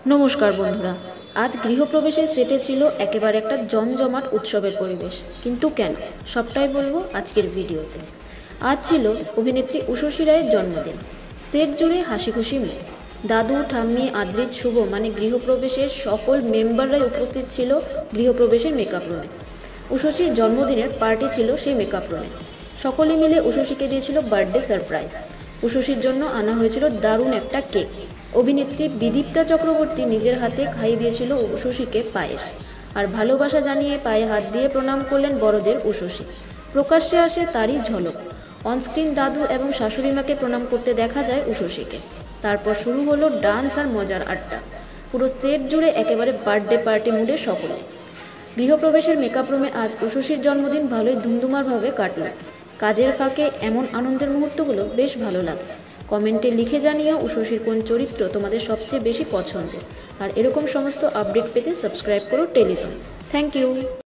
নমস্কার বন্ধুরা। আজ গৃহপ্রবেশের সেটে ছিল একেবারে একটা জমজমাট উৎসবের পরিবেশ। কিন্তু কেন, সবটাই বলবো আজকের ভিডিওতে। আজ ছিল অভিনেত্রী উষসী রায়ের জন্মদিন। সেট জুড়ে হাসি খুশি মুখ। দাদু, ঠাম্মি, আদ্রিত, শুভ মানে গৃহপ্রবেশের সকল মেম্বাররাই উপস্থিত ছিল গৃহপ্রবেশের মেকআপ রুমে। উষসীর জন্মদিনের পার্টি ছিল সেই মেকআপ রুমে। সকলে মিলে উষসীকে দিয়েছিল বার্থডে সারপ্রাইজ। উষসীর জন্য আনা হয়েছিল দারুণ একটা কেক। অভিনেত্রী বিদীপ্তা চক্রবর্তী নিজের হাতে খাইয়ে দিয়েছিল উষসীকে পায়েস। আর ভালোবাসা জানিয়ে পায়ে হাত দিয়ে প্রণাম করলেন বড়দের উষসী। প্রকাশ্যে আসে তারই ঝলক। অনস্ক্রিন দাদু এবং শাশুড়িমাকে প্রণাম করতে দেখা যায় উষসীকে। তারপর শুরু হলো ডান্স আর মজার আড্ডা। পুরো সেট জুড়ে একেবারে বার্থডে পার্টি মুডে সকলে। গৃহপ্রবেশের মেকআপ রুমে আজ উষসীর জন্মদিন ভালোই ধুমধুমারভাবে কাটল। কাজের ফাঁকে এমন আনন্দের মুহূর্তগুলো বেশ ভালো লাগে। কমেন্টে লিখে জানিও উষসীর কোন চরিত্র তোমাদের সবচেয়ে বেশি পছন্দের। আর এরকম সমস্ত আপডেট পেতে সাবস্ক্রাইব করো টেলিজোন। Thank you.